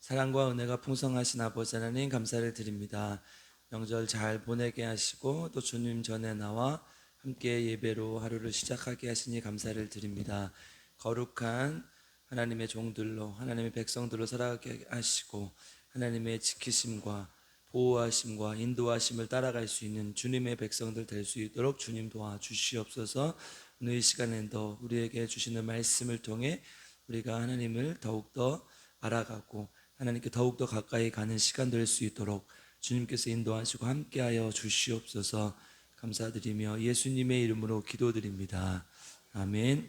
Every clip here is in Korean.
사랑과 은혜가 풍성하신 아버지 하나님 감사를 드립니다. 명절 잘 보내게 하시고 또 주님 전에 나와 함께 예배로 하루를 시작하게 하시니 감사를 드립니다. 거룩한 하나님의 종들로 하나님의 백성들로 살아가게 하시고 하나님의 지키심과 보호하심과 인도하심을 따라갈 수 있는 주님의 백성들 될 수 있도록 주님 도와주시옵소서. 오늘 이 시간에도 우리에게 주시는 말씀을 통해 우리가 하나님을 더욱더 알아가고 하나님께 더욱더 가까이 가는 시간 될 수 있도록 주님께서 인도하시고 함께하여 주시옵소서. 감사드리며 예수님의 이름으로 기도드립니다. 아멘.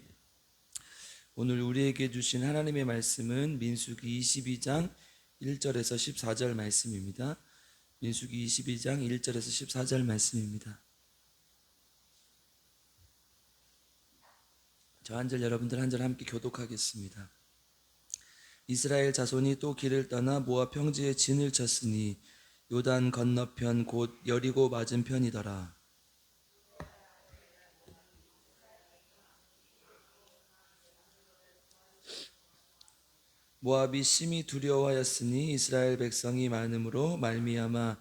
오늘 우리에게 주신 하나님의 말씀은 민수기 22장 1절에서 14절 말씀입니다. 민수기 22장 1절에서 14절 말씀입니다. 저 한 절 여러분들 한 절 함께 교독하겠습니다. 이스라엘 자손이 또 길을 떠나 모압 평지에 진을 쳤으니 요단 건너편 곧 여리고 맞은편이더라. 모압이 심히 두려워하였으니 이스라엘 백성이 많음으로 말미암아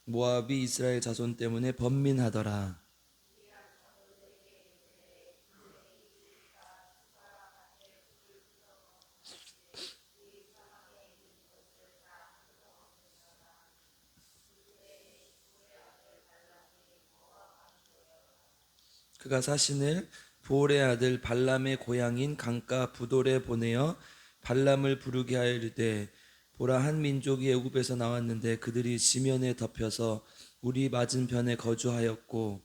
모압이 이스라엘 자손 때문에 번민하더라. 그가 사신을 보올의 아들 발람의 고향인 강가 부돌에 보내어 발람을 부르게 하여 이르되 보라, 한 민족이 애굽에서 나왔는데 그들이 지면에 덮여서 우리 맞은편에 거주하였고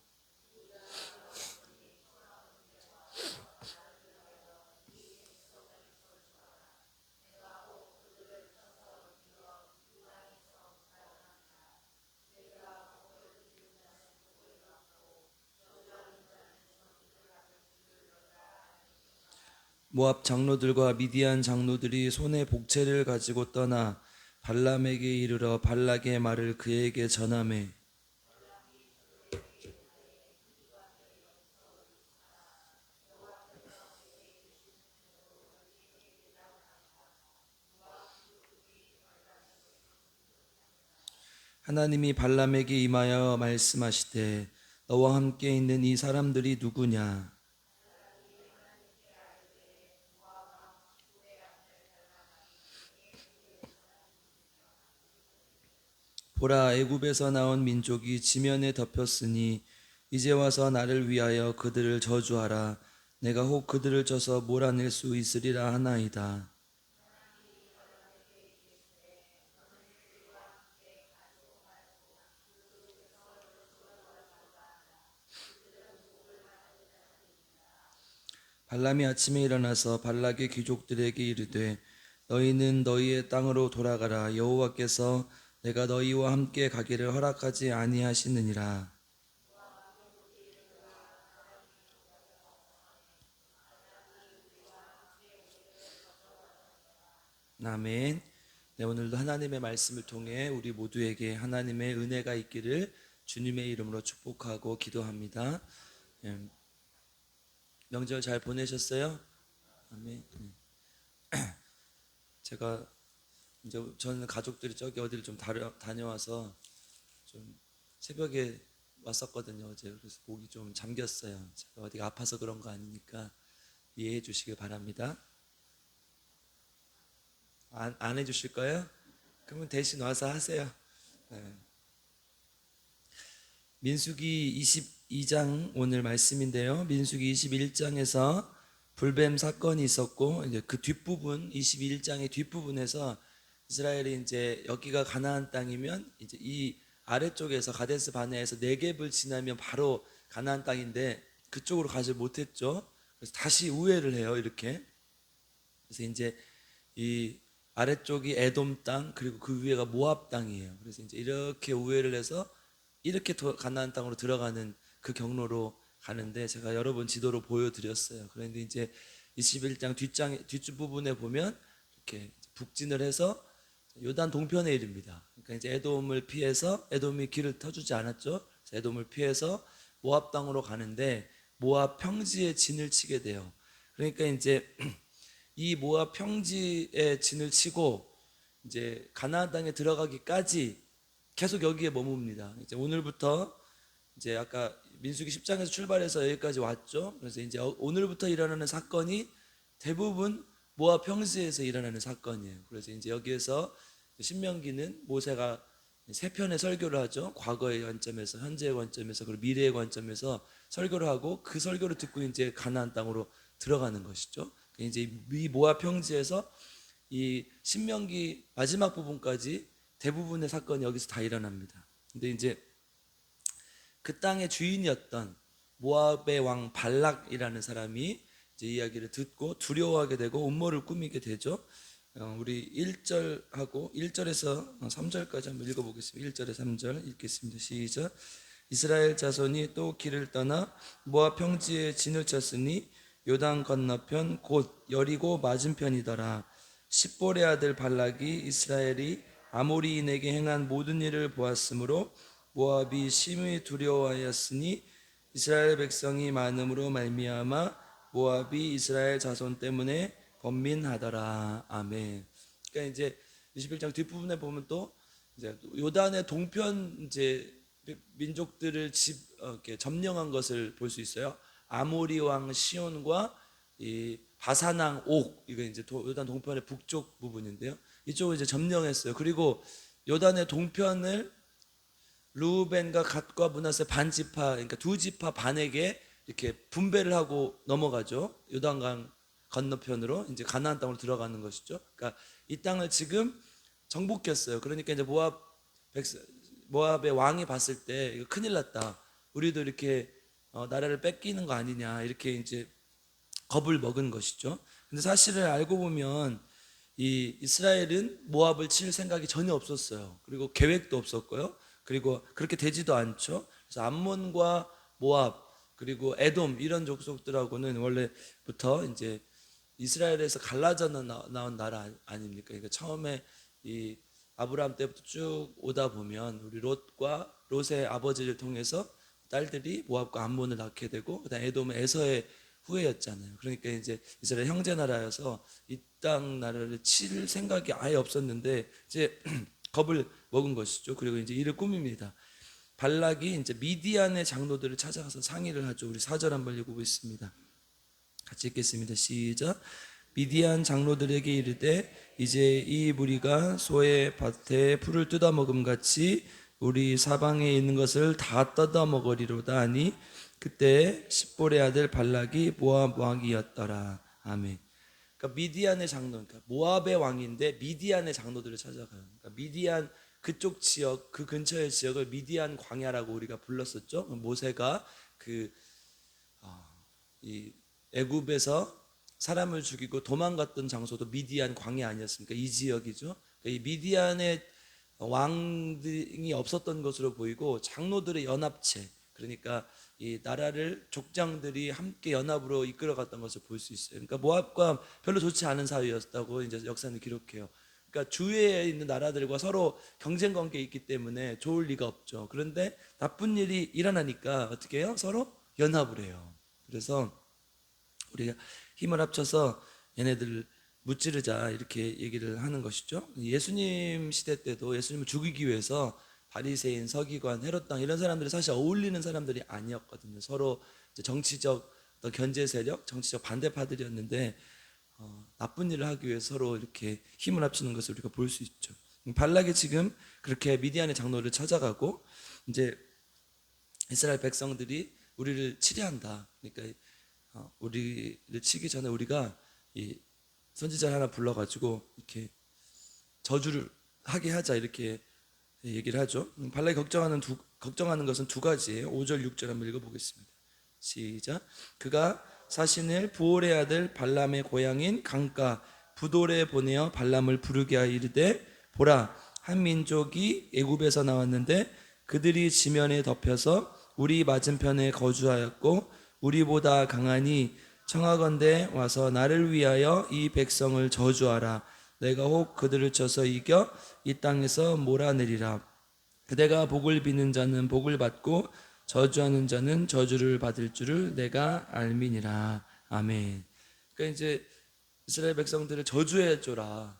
모압 장로들과 미디안 장로들이 손에 복채를 가지고 떠나 발람에게 이르러 발락의 말을 그에게 전하매 하나님이 발람에게 임하여 말씀하시되 너와 함께 있는 이 사람들이 누구냐? 보라, 애굽에서 나온 민족이 지면에 덮였으니 이제 와서 나를 위하여 그들을 저주하라. 내가 혹 그들을 쳐서 몰아낼 수 있으리라 하나이다. 발람이 아침에 일어나서 발락의 귀족들에게 이르되 너희는 너희의 땅으로 돌아가라. 여호와께서 내가 너희와 함께 가기를 허락하지 아니하시느니라. 아멘. 네, 오늘도 하나님의 말씀을 통해 우리 모두에게 하나님의 은혜가 있기를 주님의 이름으로 축복하고 기도합니다. 예, 명절 잘 보내셨어요? 아멘. 제가 이제 저는 가족들이 저기 어디를 좀 다녀와서 좀 새벽에 왔었거든요. 어제. 그래서 목이 좀 잠겼어요. 제가 어디가 아파서 그런 거 아니니까 이해해 주시길 바랍니다. 안 해주실 거예요? 그러면 대신 와서 하세요. 네. 민수기 22장 오늘 말씀인데요. 민수기 21장에서 불뱀 사건이 있었고 이제 그 뒷부분 21장의 뒷부분에서 이스라엘이 이제 여기가 가나안 땅이면 이제 이 아래쪽에서 가데스 바네아에서 네겝을 지나면 바로 가나안 땅인데 그쪽으로 가지 못했죠. 그래서 다시 우회를 해요. 이렇게. 그래서 이제 이 아래쪽이 에돔 땅 그리고 그 위에가 모압 땅이에요. 그래서 이제 이렇게 우회를 해서 이렇게 가나안 땅으로 들어가는 그 경로로 가는데 제가 여러 번 지도로 보여드렸어요. 그런데 이제 21장 뒷부분에 보면 이렇게 북진을 해서 요단 동편에 이릅니다. 그러니까 이제 에돔을 피해서 에돔이 길을 터주지 않았죠. 에돔을 피해서 모압 땅으로 가는데 모압 평지에 진을 치게 돼요. 그러니까 이제 이 모압 평지에 진을 치고 이제 가나안 땅에 들어가기까지 계속 여기에 머뭅니다. 이제 오늘부터 이제 아까 민수기 10장에서 출발해서 여기까지 왔죠. 그래서 이제 오늘부터 일어나는 사건이 대부분 모압 평지에서 일어나는 사건이에요. 그래서 이제 여기에서 신명기는 모세가 세 편의 설교를 하죠. 과거의 관점에서, 현재의 관점에서, 그리고 미래의 관점에서 설교를 하고 그 설교를 듣고 이제 가나안 땅으로 들어가는 것이죠. 이제 이 모압 평지에서 이 신명기 마지막 부분까지 대부분의 사건이 여기서 다 일어납니다. 근데 이제 그 땅의 주인이었던 모압의 왕 발락이라는 사람이 이제 이야기를 듣고 두려워하게 되고 음모를 꾸미게 되죠. 우리 1절하고 1절에서 3절까지 한번 읽어보겠습니다. 1절에 3절 읽겠습니다. 시작. 이스라엘 자손이 또 길을 떠나 모압 평지에 진을 쳤으니 요단 건너편 곧 여리고 맞은편이더라. 십볼의 아들 발락이 이스라엘이 아모리인에게 행한 모든 일을 보았으므로 모압이 심히 두려워하였으니 이스라엘 백성이 많음으로 말미암아 모압이 이스라엘 자손 때문에 번민하더라. 아멘. 그러니까 이제 21장 뒷부분에 보면 또 이제 요단의 동편 이제 민족들을 이렇게 점령한 것을 볼 수 있어요. 아모리 왕 시온과 이 바산 왕 옥, 이거 이제 요단 동편의 북쪽 부분인데요. 이쪽을 이제 점령했어요. 그리고 요단의 동편을 루벤과 갓과 므낫세 반 지파, 그러니까 두 지파 반에게 이렇게 분배를 하고 넘어가죠. 요단강 건너편으로 이제 가나안 땅으로 들어가는 것이죠. 그러니까 이 땅을 지금 정복했어요. 그러니까 이제 모압의 왕이 봤을 때 이거 큰일 났다. 우리도 이렇게 나라를 뺏기는 거 아니냐, 이렇게 이제 겁을 먹은 것이죠. 근데 사실을 알고 보면 이 이스라엘은 모압을 칠 생각이 전혀 없었어요. 그리고 계획도 없었고요. 그리고 그렇게 되지도 않죠. 그래서 암몬과 모압 그리고 에돔 이런 족속들하고는 원래부터 이제 이스라엘에서 갈라져 나온 나라 아닙니까? 그러니까 처음에 이 아브라함 때부터 쭉 오다 보면 우리 롯의 아버지를 통해서 딸들이 모압과 암몬을 낳게 되고 그다음 에돔은 에서의 후예였잖아요. 그러니까 이제 이스라엘 형제 나라여서 이 땅 나라를 칠 생각이 아예 없었는데 이제 겁을 먹은 것이죠. 그리고 이제 이를 꾸밉니다. 발락이 이제 미디안의 장로들을 찾아가서 상의를 하죠. 우리 4절 한번 읽어보겠습니다. 같이 읽겠습니다. 시작. 미디안 장로들에게 이르되 이제 이 무리가 소의 밭에 풀을 뜯어 먹음 같이 우리 사방에 있는 것을 다 뜯어 먹으리로다 하니 그때 십볼의 아들 발락이 모압 왕이었더라. 아멘. 그러니까 미디안의 장로, 그러니까 모압의 왕인데 미디안의 장로들을 찾아가요. 그러니까 미디안 그쪽 지역, 그 근처의 지역을 미디안 광야라고 우리가 불렀었죠. 모세가 이 애굽에서 사람을 죽이고 도망갔던 장소도 미디안 광야 아니었습니까? 이 지역이죠. 그러니까 이 미디안의 왕이 없었던 것으로 보이고 장로들의 연합체, 그러니까 이 나라를 족장들이 함께 연합으로 이끌어갔던 것을 볼 수 있어요. 그러니까 모압과 별로 좋지 않은 사이였다고 이제 역사는 기록해요. 그러니까 주위에 있는 나라들과 서로 경쟁 관계에 있기 때문에 좋을 리가 없죠. 그런데 나쁜 일이 일어나니까 어떻게 해요? 서로 연합을 해요. 그래서 우리가 힘을 합쳐서 얘네들을 무찌르자 이렇게 얘기를 하는 것이죠. 예수님 시대 때도 예수님을 죽이기 위해서 바리새인, 서기관, 헤롯 당 이런 사람들이 사실 어울리는 사람들이 아니었거든요. 서로 정치적 견제 세력, 정치적 반대파들이었는데 나쁜 일을 하기 위해 서로 이렇게 힘을 합치는 것을 우리가 볼 수 있죠. 발락이 지금 그렇게 미디안의 장로를 찾아가고 이제 이스라엘 백성들이 우리를 치려한다. 그러니까 우리를 치기 전에 우리가 이 선지자를 하나 불러가지고 이렇게 저주를 하게 하자 이렇게 얘기를 하죠. 발락이 걱정하는 것은 두 가지예요. 5절 6절 한번 읽어보겠습니다. 시작. 그가 사신을 부올의 아들 발람의 고향인 강가 부돌에 보내어 발람을 부르게 하여 이르되 보라 한 민족이 애굽에서 나왔는데 그들이 지면에 덮여서 우리 맞은편에 거주하였고 우리보다 강하니 청하건대 와서 나를 위하여 이 백성을 저주하라. 내가 혹 그들을 쳐서 이겨 이 땅에서 몰아내리라. 그대가 복을 비는 자는 복을 받고 저주하는 자는 저주를 받을 줄을 내가 알미니라. 아멘. 그러니까 이제 이스라엘 백성들을 저주해 줘라.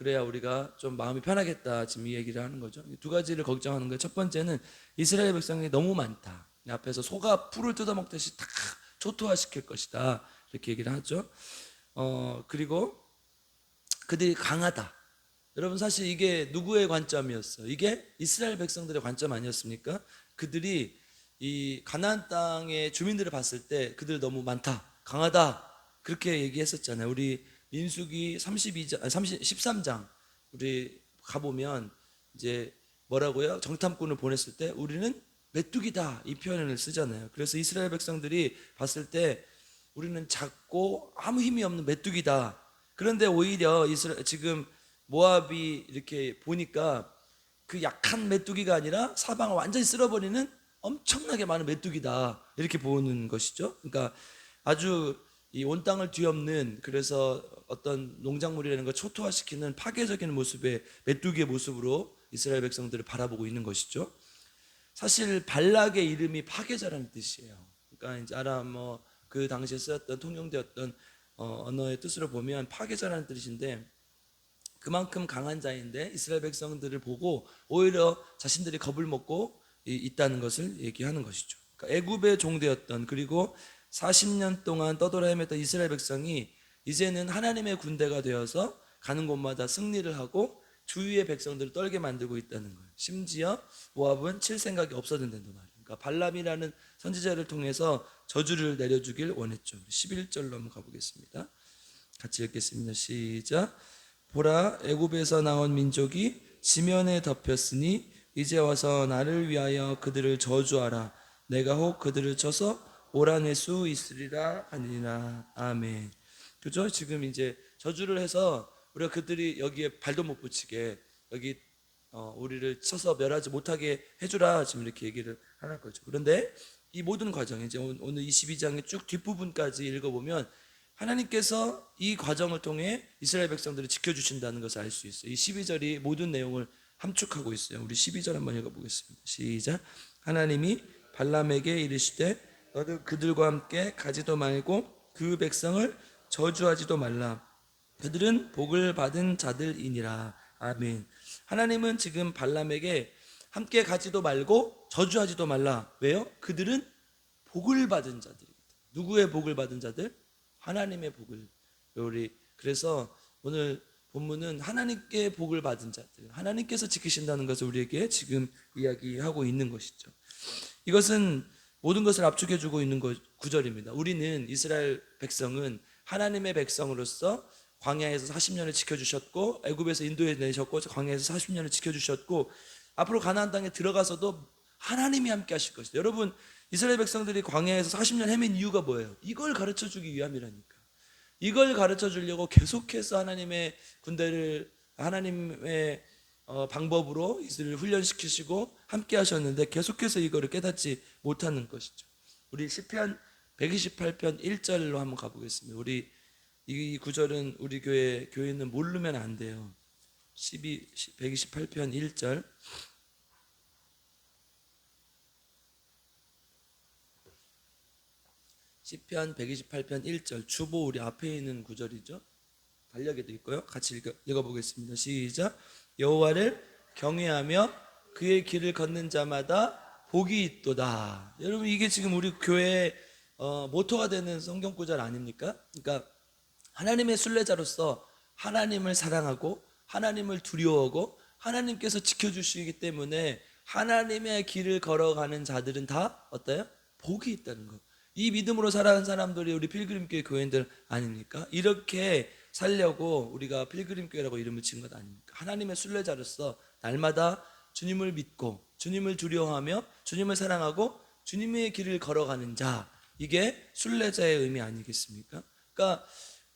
그래야 우리가 좀 마음이 편하겠다. 지금 이 얘기를 하는 거죠. 두 가지를 걱정하는 거예요. 첫 번째는 이스라엘 백성이 너무 많다. 앞에서 소가 풀을 뜯어먹듯이 다 초토화시킬 것이다. 이렇게 얘기를 하죠. 그리고 그들이 강하다. 여러분 사실 이게 누구의 관점이었어요? 이게 이스라엘 백성들의 관점 아니었습니까? 그들이 이 가나안 땅의 주민들을 봤을 때 그들 너무 많다, 강하다 그렇게 얘기했었잖아요. 우리 민수기 32장, 13장 우리 가보면 이제 뭐라고요? 정탐꾼을 보냈을 때 우리는 메뚜기다 이 표현을 쓰잖아요. 그래서 이스라엘 백성들이 봤을 때 우리는 작고 아무 힘이 없는 메뚜기다. 그런데 오히려 지금 모압이 이렇게 보니까 그 약한 메뚜기가 아니라 사방을 완전히 쓸어버리는 엄청나게 많은 메뚜기다 이렇게 보는 것이죠. 그러니까 아주 이 온 땅을 뒤엎는, 그래서 어떤 농작물이라는 걸 초토화시키는 파괴적인 모습의 메뚜기의 모습으로 이스라엘 백성들을 바라보고 있는 것이죠. 사실 발락의 이름이 파괴자라는 뜻이에요. 그러니까 이제 아람 그 당시에 쓰였던 통용되었던 언어의 뜻으로 보면 파괴자라는 뜻인데, 그만큼 강한 자인데 이스라엘 백성들을 보고 오히려 자신들이 겁을 먹고 있다는 것을 얘기하는 것이죠. 그러니까 애굽의 종되었던, 그리고 40년 동안 떠돌아 헤맸던 이스라엘 백성이 이제는 하나님의 군대가 되어서 가는 곳마다 승리를 하고 주위의 백성들을 떨게 만들고 있다는 거예요. 심지어 모압은 칠 생각이 없어진다는 말이에요. 그러니까 발람이라는 선지자를 통해서 저주를 내려주길 원했죠. 11절로 한번 가보겠습니다. 같이 읽겠습니다. 시작. 보라, 애굽에서 나온 민족이 지면에 덮였으니 이제 와서 나를 위하여 그들을 저주하라. 내가 혹 그들을 쳐서 오라낼 수 있으리라 하니라. 아멘. 그죠? 지금 이제 저주를 해서 우리가 그들이 여기에 발도 못 붙이게, 여기 우리를 쳐서 멸하지 못하게 해주라. 지금 이렇게 얘기를 하는 거죠. 그런데 이 모든 과정, 이제 오늘 22장의 쭉 뒷부분까지 읽어보면 하나님께서 이 과정을 통해 이스라엘 백성들을 지켜주신다는 것을 알 수 있어요. 이 12절이 모든 내용을 함축하고 있어요. 우리 12절 한번 읽어보겠습니다. 시작. 하나님이 발람에게 이르시되 너도 그들과 함께 가지도 말고 그 백성을 저주하지도 말라. 그들은 복을 받은 자들이니라. 아멘. 하나님은 지금 발람에게 함께 가지도 말고 저주하지도 말라. 왜요? 그들은 복을 받은 자들입니다. 누구의 복을 받은 자들? 하나님의 복을. 그래서 오늘 본문은 하나님께 복을 받은 자들, 하나님께서 지키신다는 것을 우리에게 지금 이야기하고 있는 것이죠. 이것은 모든 것을 압축해주고 있는 구절입니다. 우리는, 이스라엘 백성은 하나님의 백성으로서 광야에서 40년을 지켜주셨고, 애굽에서 인도해 내셨고, 광야에서 40년을 지켜주셨고, 앞으로 가나안 땅에 들어가서도 하나님이 함께 하실 것이다. 여러분, 이스라엘 백성들이 광야에서 40년 헤맨 이유가 뭐예요? 이걸 가르쳐주기 위함이라니까. 이걸 가르쳐주려고 계속해서 하나님의 군대를, 하나님의 방법으로 이들을 훈련시키시고 함께 하셨는데 계속해서 이거를 깨닫지 못하는 것이죠. 우리 시편 128편 1절로 한번 가보겠습니다. 우리 이 구절은 우리 교회는 모르면 안 돼요. 128편 1절. 시편 128편 1절, 주보 우리 앞에 있는 구절이죠. 달력에도 있고요. 같이 읽어보겠습니다. 시작. 여호와를 경외하며 그의 길을 걷는 자마다 복이 있도다. 여러분, 이게 지금 우리 교회의 모토가 되는 성경 구절 아닙니까? 그러니까 하나님의 순례자로서 하나님을 사랑하고 하나님을 두려워하고 하나님께서 지켜주시기 때문에 하나님의 길을 걸어가는 자들은 다 어때요? 복이 있다는 거. 이 믿음으로 살아가는 사람들이 우리 필그림교회 교인들 아닙니까? 이렇게 살려고 우리가 필그림교회라고 이름을 지은 것 아닙니까? 하나님의 순례자로서 날마다 주님을 믿고 주님을 두려워하며 주님을 사랑하고 주님의 길을 걸어가는 자, 이게 순례자의 의미 아니겠습니까? 그러니까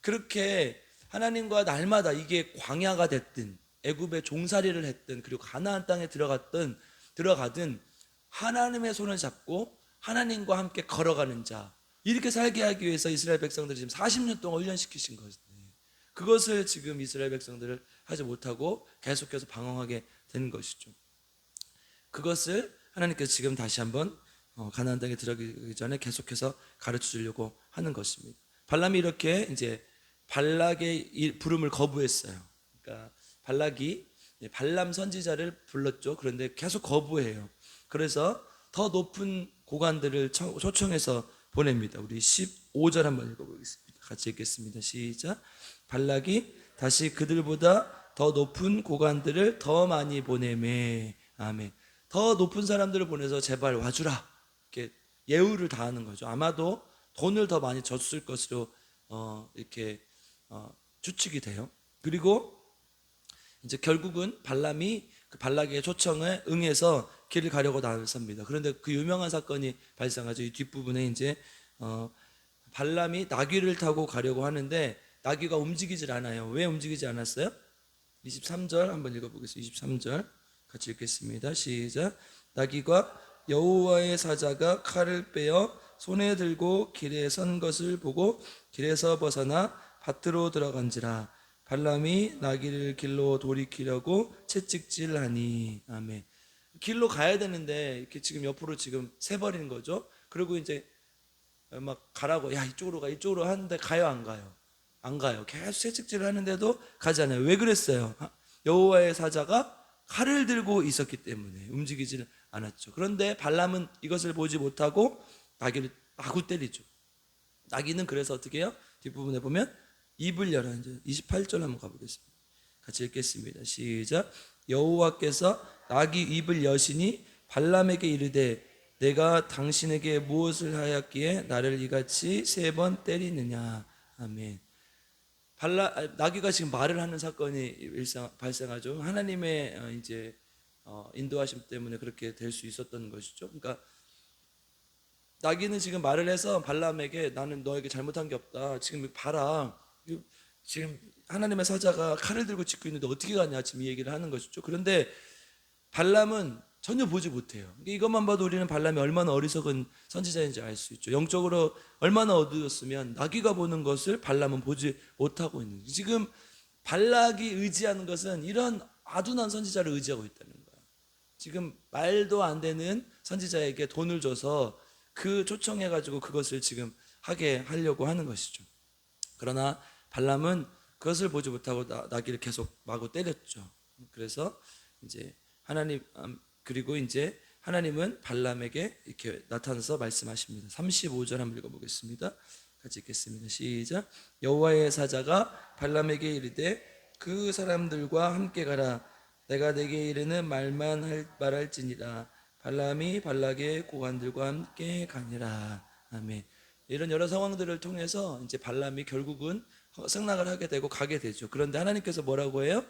그렇게 하나님과 날마다, 이게 광야가 됐든 애굽에 종살이를 했든 그리고 가나안 땅에 들어가든 하나님의 손을 잡고 하나님과 함께 걸어가는 자, 이렇게 살게 하기 위해서 이스라엘 백성들을 지금 40년 동안 훈련시키신 것인데, 그것을 지금 이스라엘 백성들을 하지 못하고 계속해서 방황하게 된 것이죠. 그것을 하나님께서 지금 다시 한번 가나안 땅에 들어가기 전에 계속해서 가르쳐 주려고 하는 것입니다. 발람이 이렇게 이제 발락의 부름을 거부했어요. 그러니까 발락이 발람 선지자를 불렀죠. 그런데 계속 거부해요. 그래서 더 높은 고관들을 초청해서 보냅니다. 우리 15절 한번 읽어보겠습니다. 같이 읽겠습니다. 시작. 발락이 다시 그들보다 더 높은 고관들을 더 많이 보내매. 아멘. 더 높은 사람들을 보내서 제발 와주라, 이렇게 예우를 다하는 거죠. 아마도 돈을 더 많이 줬을 것으로 이렇게 추측이 돼요. 그리고 이제 결국은 발람이 그 발락의 초청에 응해서 길을 가려고 나섭니다. 그런데 그 유명한 사건이 발생하죠. 이 뒷부분에 이제 발람이 나귀를 타고 가려고 하는데 나귀가 움직이질 않아요. 왜 움직이지 않았어요? 23절 한번 읽어보겠습니다. 23절 같이 읽겠습니다. 시작. 나귀가 여호와의 사자가 칼을 빼어 손에 들고 길에 선 것을 보고 길에서 벗어나 밭으로 들어간지라. 발람이 나귀를 길로 돌이키려고 채찍질하니. 아멘. 길로 가야 되는데 이렇게 지금 옆으로 지금 세버리는 거죠. 그리고 이제 막 가라고, 야 이쪽으로 가 이쪽으로 하는데 가요 안 가요? 안 가요. 계속 채찍질을 하는데도 가지 않아요. 왜 그랬어요? 여호와의 사자가 칼을 들고 있었기 때문에 움직이지는 않았죠. 그런데 발람은 이것을 보지 못하고 나귀를 마구 때리죠. 나귀는 그래서 어떻게 해요? 뒷부분에 보면 입을 열어. 이제 28절 한번 가보겠습니다. 같이 읽겠습니다. 시작. 여호와께서 나귀 입을 여시니 발람에게 이르되 내가 당신에게 무엇을 하였기에 나를 이같이 3번 때리느냐. 아멘. 나귀가 지금 말을 하는 사건이 발생하죠. 하나님의 이제 인도하심 때문에 그렇게 될 수 있었던 것이죠. 그러니까 나귀는 지금 말을 해서 발람에게 나는 너에게 잘못한 게 없다. 지금 봐라. 지금 하나님의 사자가 칼을 들고 짖고 있는데 어떻게 가냐. 지금 이 얘기를 하는 것이죠. 그런데 발람은 전혀 보지 못해요. 이것만 봐도 우리는 발람이 얼마나 어리석은 선지자인지 알 수 있죠. 영적으로 얼마나 어두웠으면 나귀가 보는 것을 발람은 보지 못하고 있는 거예요. 지금 발락이 의지하는 것은 이런 아둔한 선지자를 의지하고 있다는 거예요. 지금 말도 안 되는 선지자에게 돈을 줘서 그 초청해가지고 그것을 지금 하게 하려고 하는 것이죠. 그러나 발람은 그것을 보지 못하고 나귀를 계속 마구 때렸죠. 그래서 이제 그리고 이제 하나님은 발람에게 이렇게 나타나서 말씀하십니다. 35절 한번 읽어보겠습니다. 같이 읽겠습니다. 시작. 여호와의 사자가 발람에게 이르되 그 사람들과 함께 가라. 내가 내게 이르는 말만 말할지니라. 발람이 발락의 고관들과 함께 가니라. 아멘. 이런 여러 상황들을 통해서 이제 발람이 결국은 승낙을 하게 되고 가게 되죠. 그런데 하나님께서 뭐라고 해요?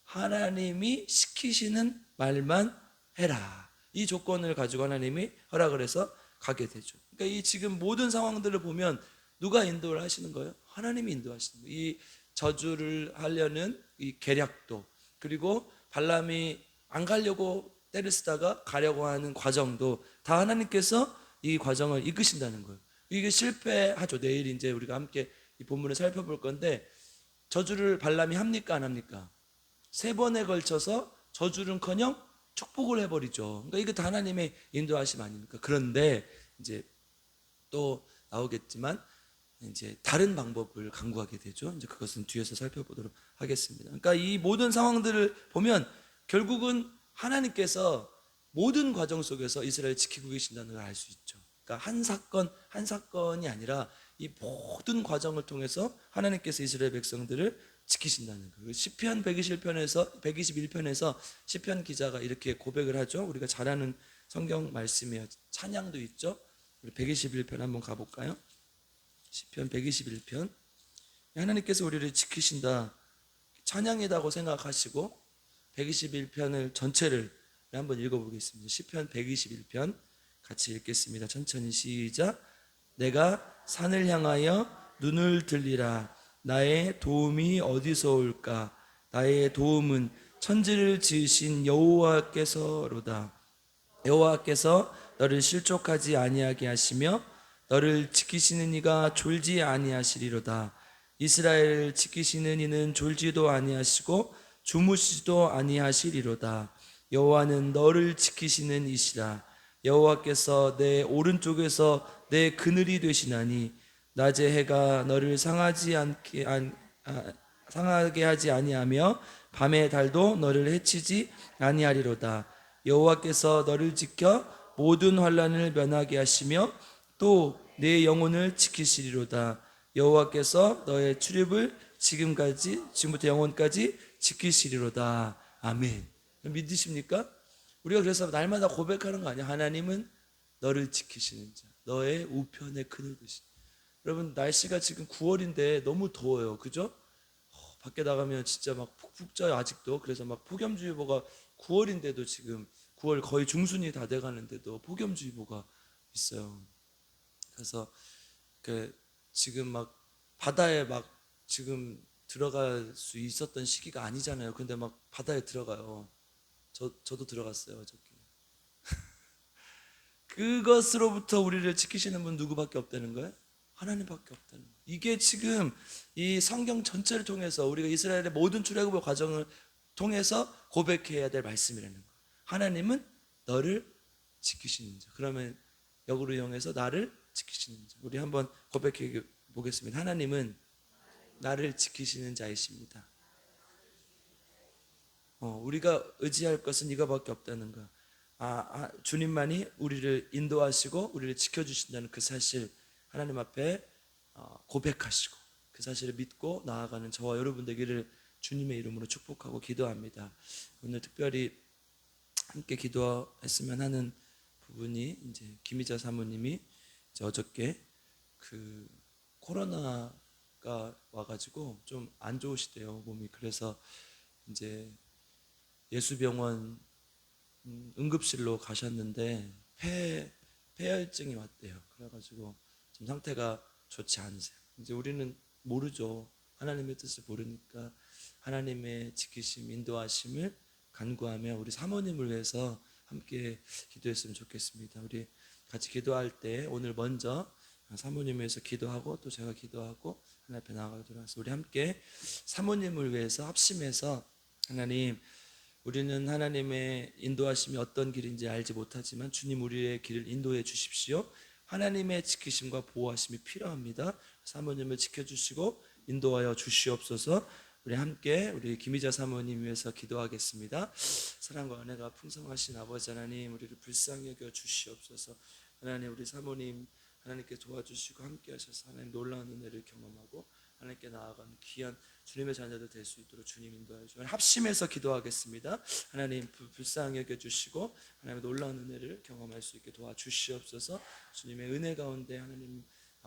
하나님이 시키시는 말만 해라. 이 조건을 가지고 하나님이 허락을 해서 가게 되죠. 그러니까 이 지금 모든 상황들을 보면 누가 인도를 하시는 거예요? 하나님이 인도하시는 거예요. 이 저주를 하려는 이 계략도, 그리고 발람이 안 가려고 때를 쓰다가 가려고 하는 과정도 다 하나님께서 이 과정을 이끄신다는 거예요. 이게 실패하죠. 내일 이제 우리가 함께 이 본문을 살펴볼 건데, 저주를 발람이 합니까 안 합니까? 3번에 걸쳐서 저주는커녕 축복을 해버리죠. 그러니까 이게 다 하나님의 인도하심 아닙니까? 그런데 이제 또 나오겠지만 이제 다른 방법을 강구하게 되죠. 이제 그것은 뒤에서 살펴보도록 하겠습니다. 그러니까 이 모든 상황들을 보면 결국은 하나님께서 모든 과정 속에서 이스라엘을 지키고 계신다는 걸 알 수 있죠. 그러니까 한 사건이 아니라 이 모든 과정을 통해서 하나님께서 이스라엘 백성들을 지키신다는 거예요. 시편 121편에서 시편 기자가 이렇게 고백을 하죠. 우리가 잘 아는 성경 말씀이에요. 찬양도 있죠. 우리 121편 한번 가볼까요? 시편 121편. 하나님께서 우리를 지키신다, 찬양이라고 생각하시고 121편을 전체를 한번 읽어보겠습니다. 시편 121편 같이 읽겠습니다. 천천히 시작. 내가 산을 향하여 눈을 들리라. 나의 도움이 어디서 올까? 나의 도움은 천지를 지으신 여호와께서로다. 여호와께서 너를 실족하지 아니하게 하시며 너를 지키시는 이가 졸지 아니하시리로다. 이스라엘을 지키시는 이는 졸지도 아니하시고 주무시지도 아니하시리로다. 여호와는 너를 지키시는 이시라. 여호와께서 내 오른쪽에서 내 그늘이 되시나니 낮의 해가 너를 상하게 하지 아니하며 밤의 달도 너를 해치지 아니하리로다. 여호와께서 너를 지켜 모든 환난을 면하게 하시며 또 내 영혼을 지키시리로다. 여호와께서 너의 출입을 지금부터 영원까지 지키시리로다. 아멘. 믿으십니까? 우리가 그래서 날마다 고백하는 거 아니야? 하나님은 너를 지키시는 자, 너의 우편에 그늘 두시. 여러분, 날씨가 지금 9월인데 너무 더워요. 그죠? 밖에 나가면 진짜 막 푹푹 쪄요, 아직도. 그래서 막 폭염주의보가 9월인데도 지금 9월 거의 중순이 다 돼가는데도 폭염주의보가 있어요. 그래서 지금 막 바다에 막 지금 들어갈 수 있었던 시기가 아니잖아요. 근데 막 바다에 들어가요. 저도 들어갔어요, 어저께. 그것으로부터 우리를 지키시는 분 누구밖에 없다는 거예요? 하나님밖에 없다는 거예요. 이게 지금 이 성경 전체를 통해서 우리가 이스라엘의 모든 출애굽의 과정을 통해서 고백해야 될 말씀이라는 거예요. 하나님은 너를 지키시는 자. 그러면 역으로 이용해서 나를 지키시는 자. 우리 한번 고백해 보겠습니다. 하나님은 나를 지키시는 자이십니다. 우리가 의지할 것은 이거밖에 없다는 거. 주님만이 우리를 인도하시고 우리를 지켜주신다는 그 사실 하나님 앞에 고백하시고 그 사실을 믿고 나아가는 저와 여러분 되기를 주님의 이름으로 축복하고 기도합니다. 오늘 특별히 함께 기도했으면 하는 부분이 이제 김희자 사모님이 이제 어저께 그 코로나가 와가지고 좀 안 좋으시대요, 몸이. 그래서 이제 예수병원 응급실로 가셨는데 폐혈증이 왔대요. 그래가지고 지금 상태가 좋지 않으세요. 이제 우리는 모르죠. 하나님의 뜻을 모르니까 하나님의 지키심, 인도하심을 간구하며 우리 사모님을 위해서 함께 기도했으면 좋겠습니다. 우리 같이 기도할 때 오늘 먼저 사모님을 위해서 기도하고 또 제가 기도하고 하나님 앞에 나아가도록 하겠습니다. 우리 함께 사모님을 위해서 합심해서 하나님, 우리는 하나님의 인도하심이 어떤 길인지 알지 못하지만 주님 우리의 길을 인도해 주십시오. 하나님의 지키심과 보호하심이 필요합니다. 사모님을 지켜주시고 인도하여 주시옵소서. 우리 함께 우리 김희자 사모님 위해서 기도하겠습니다. 사랑과 은혜가 풍성하신 아버지 하나님, 우리를 불쌍히 여겨 주시옵소서. 하나님, 우리 사모님 하나님께 도와주시고 함께 하셔서 하나님 놀라운 은혜를 경험하고 하나님께 나아가는 귀한 주님의 자녀들 될 수 있도록 주님 인도하여 주시고 합심해서 기도하겠습니다. 하나님 불쌍히 여겨주시고 하나님의 놀라운 은혜를 경험할 수 있게 도와주시옵소서. 주님의 은혜 가운데 하나님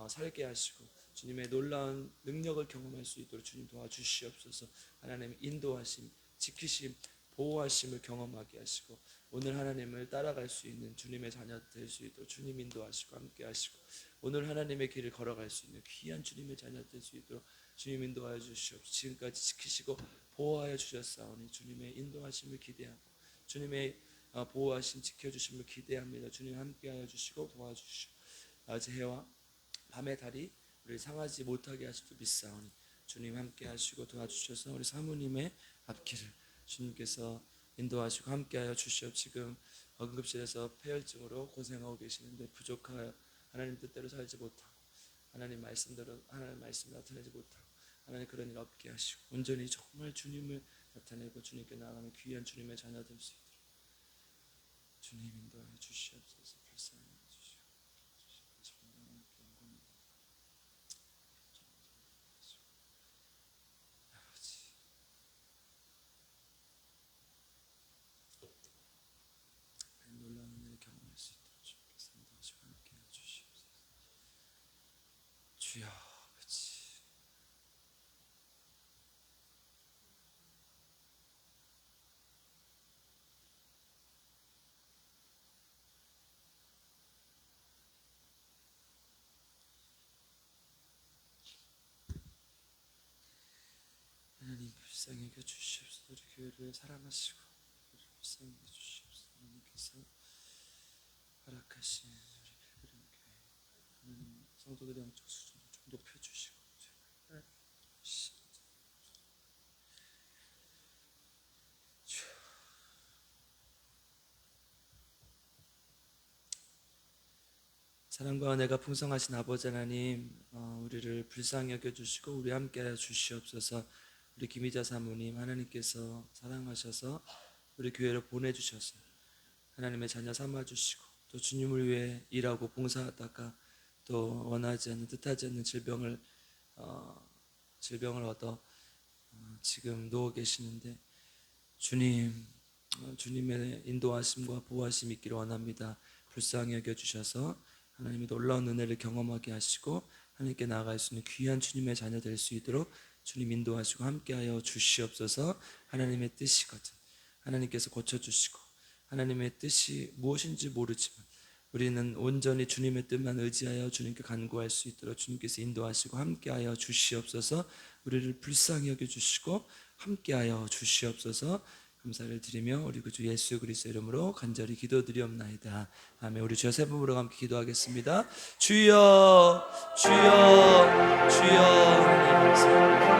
살게 하시고 주님의 놀라운 능력을 경험할 수 있도록 주님 도와주시옵소서. 하나님 인도하심, 지키심, 보호하심을 경험하게 하시고 오늘 하나님을 따라갈 수 있는 주님의 자녀 될 수 있도록 주님 인도하시고 함께 하시고 오늘 하나님의 길을 걸어갈 수 있는 귀한 주님의 자녀 될 수 있도록 주님 인도하여 주시옵소서. 지금까지 지키시고 보호하여 주셨사오니 주님의 인도하심을 기대하고 주님의 보호하심 지켜주심을 기대합니다. 주님 함께하여 주시고 도와주시고 낮의 해와 밤의 달이 우리를 상하지 못하게 하실 줄 믿사오니 주님 함께하시고 도와주셔서 우리 사모님의 앞길을 주님께서 인도하시고 함께하여 주시옵. 지금 응급실에서 폐혈증으로 고생하고 계시는데 부족하여 하나님 뜻대로 살지 못하고 하나님 말씀대로 하나님 말씀 나타내지 못하고 하나님 그런 일 없게 하시고 온전히 정말 주님을 나타내고 주님께 나아가는 귀한 주님의 자녀 될 수 있도록 주님 인도하여 주시옵소서. 불쌍히 여겨주시고 아버지 놀라운 은혜를 경험할 수 있도록 주님께서 인도하시고 함께하여 주시옵소서. 주여 아버지, 하나님 불쌍히 여겨 주시옵소서. 우리 교회를 사랑하시고 우리 불쌍히 여겨 주시옵소서. 하나님께서 허락하신 우리 필그림 교회 하나님 성도들의 영적 수준을 좀 높여주시고 제발 사랑과 은혜가 풍성하신 아버지 하나님, 우리를 불쌍히 여겨주시고 우리 함께하여 주시옵소서. 우리 김희자 사모님 하나님께서 사랑하셔서 우리 교회로 보내주셔서 하나님의 자녀 삼아주시고 또 주님을 위해 일하고 봉사하다가 또 원하지 않는 뜻하지 않는 질병을 얻어 지금 누워 계시는데 주님의 인도하심과 보호하심이 있기를 원합니다. 불쌍히 여겨주셔서 하나님의 놀라운 은혜를 경험하게 하시고 하나님께 나아갈 수 있는 귀한 주님의 자녀 될 수 있도록 주님 인도하시고 함께하여 주시옵소서. 하나님의 뜻이거든 하나님께서 고쳐주시고 하나님의 뜻이 무엇인지 모르지만 우리는 온전히 주님의 뜻만 의지하여 주님께 간구할 수 있도록 주님께서 인도하시고 함께하여 주시옵소서. 우리를 불쌍히 여겨주시고 함께하여 주시옵소서. 감사를 드리며 우리 구주 예수 그리스도 이름으로 간절히 기도드리옵나이다. 아멘. 우리 주여 세 번으로 함께 기도하겠습니다. 주여 주여 주여 하나님 감사합니다.